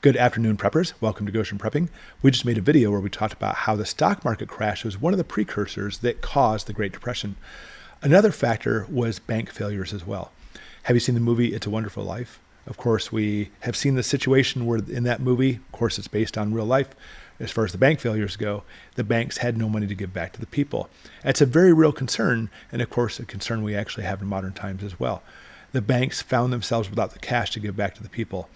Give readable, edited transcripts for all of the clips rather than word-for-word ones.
Good afternoon, preppers. Welcome to Goshen Prepping. We just made a video where we talked about how the stock market crash was one of the precursors that caused the Great Depression. Another factor was bank failures as well. Have you seen the movie It's a Wonderful Life? Of course, we have seen the situation where in that movie, of course, it's based on real life. As far as the bank failures go, the banks had no money to give back to the people. That's a very real concern, and of course, a concern we actually have in modern times as well. The banks found themselves without the cash to give back to the people.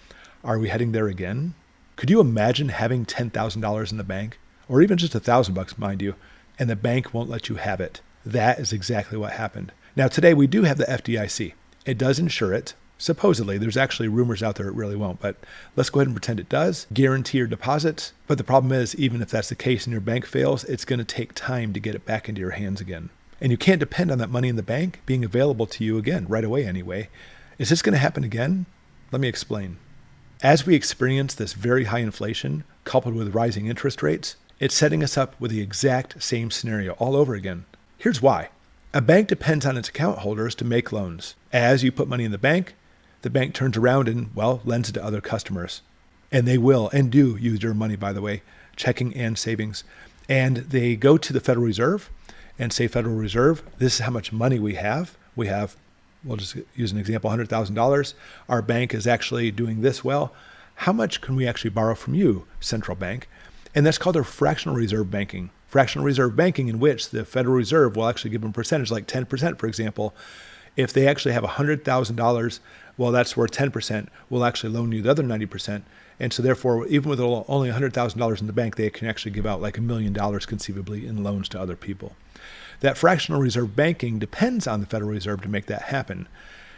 Are we heading there again? Could you imagine having $10,000 in the bank, or even just $1,000, mind you, and the bank won't let you have it? That is exactly what happened. Now, today we do have the FDIC. It does insure it. Supposedly, there's actually rumors out there it really won't, but let's go ahead and pretend it does. Guarantee your deposits. But the problem is, even if that's the case and your bank fails, it's going to take time to get it back into your hands again. And you can't depend on that money in the bank being available to you again, right away anyway. Is this going to happen again? Let me explain. As we experience this very high inflation, coupled with rising interest rates, it's setting us up with the exact same scenario all over again. Here's why. A bank depends on its account holders to make loans. As you put money in the bank turns around and, well, lends it to other customers. And they will and do use your money, by the way, checking and savings. And they go to the Federal Reserve and say, Federal Reserve, this is how much money we have. We'll just use an example, $100,000. Our bank is actually doing this well. How much can we actually borrow from you, central bank? And that's called a fractional reserve banking. Fractional reserve banking, in which the Federal Reserve will actually give them a percentage, like 10%, for example. If they actually have $100,000, well, that's where 10% will actually loan you the other 90%. And so therefore, even with only $100,000 in the bank, they can actually give out like $1 million conceivably in loans to other people. That fractional reserve banking depends on the Federal Reserve to make that happen.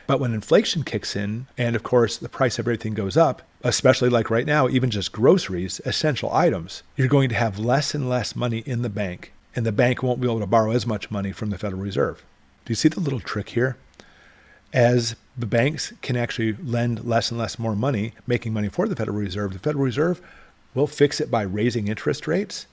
But when inflation kicks in, and of course the price of everything goes up, especially like right now, even just groceries, essential items, you're going to have less and less money in the bank, and the bank won't be able to borrow as much money from the Federal Reserve. Do you see the little trick here? As the banks can actually lend less and less more money, making money for the Federal Reserve will fix it by raising interest rates.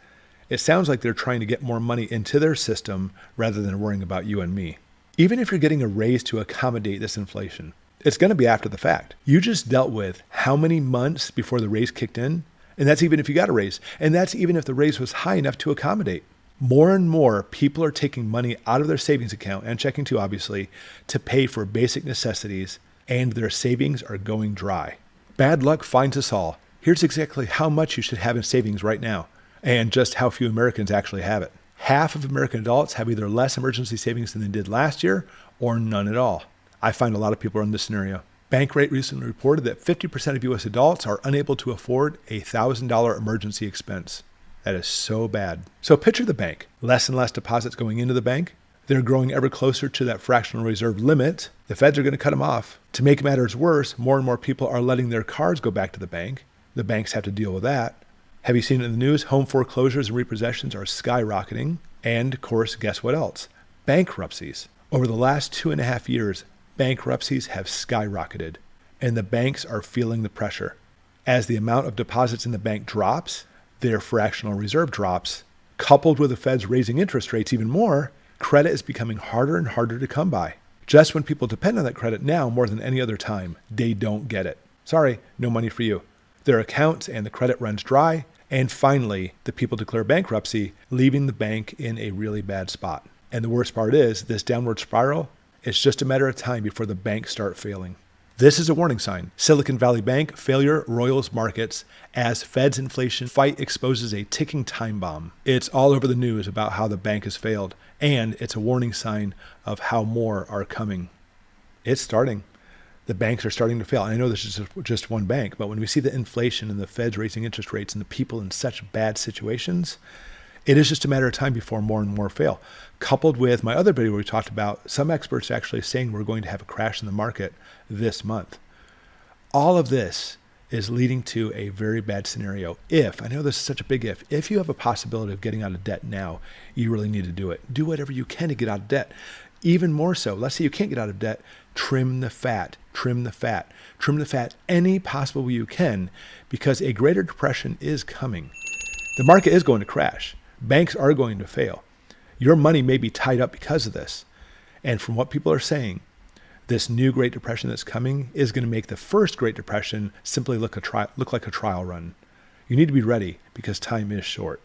It sounds like they're trying to get more money into their system rather than worrying about you and me. Even if you're getting a raise to accommodate this inflation, it's going to be after the fact. You just dealt with how many months before the raise kicked in? And that's even if you got a raise. And that's even if the raise was high enough to accommodate. More and more people are taking money out of their savings account, and checking too, obviously, to pay for basic necessities, and their savings are going dry. Bad luck finds us all. Here's exactly how much you should have in savings right now, and just how few Americans actually have it. Half of American adults have either less emergency savings than they did last year, or none at all. I find a lot of people are in this scenario. Bankrate recently reported that 50% of U.S. adults are unable to afford a $1,000 emergency expense. That is so bad. So picture the bank. Less and less deposits going into the bank. They're growing ever closer to that fractional reserve limit. The feds are going to cut them off. To make matters worse, more and more people are letting their cars go back to the bank. The banks have to deal with that. Have you seen it in the news? Home foreclosures and repossessions are skyrocketing. And of course, guess what else? Bankruptcies. Over the last 2.5 years, bankruptcies have skyrocketed. And the banks are feeling the pressure. As the amount of deposits in the bank drops, their fractional reserve drops. Coupled with the feds raising interest rates even more, credit is becoming harder and harder to come by. Just when people depend on that credit now more than any other time, they don't get it. Sorry, no money for you. Their accounts and the credit runs dry. And finally, the people declare bankruptcy, leaving the bank in a really bad spot. And the worst part is, this downward spiral, it's just a matter of time before the banks start failing. This is a warning sign. Silicon Valley Bank failure roils markets as Fed's inflation fight exposes a ticking time bomb. It's all over the news about how the bank has failed, and it's a warning sign of how more are coming. It's starting. The banks are starting to fail. I know this is just one bank, but when we see the inflation and the Feds raising interest rates and the people in such bad situations, it is just a matter of time before more and more fail. Coupled with my other video where we talked about some experts actually saying we're going to have a crash in the market this month. All of this is leading to a very bad scenario. If, I know this is such a big if you have a possibility of getting out of debt now, you really need to do it. Do whatever you can to get out of debt. Even more so, let's say you can't get out of debt, trim the fat any possible way you can, because a greater depression is coming. The market is going to crash. Banks are going to fail. Your money may be tied up because of this. And from what people are saying, This new Great Depression that's coming is going to make the first Great Depression simply look like a trial run. You need to be ready because time is short.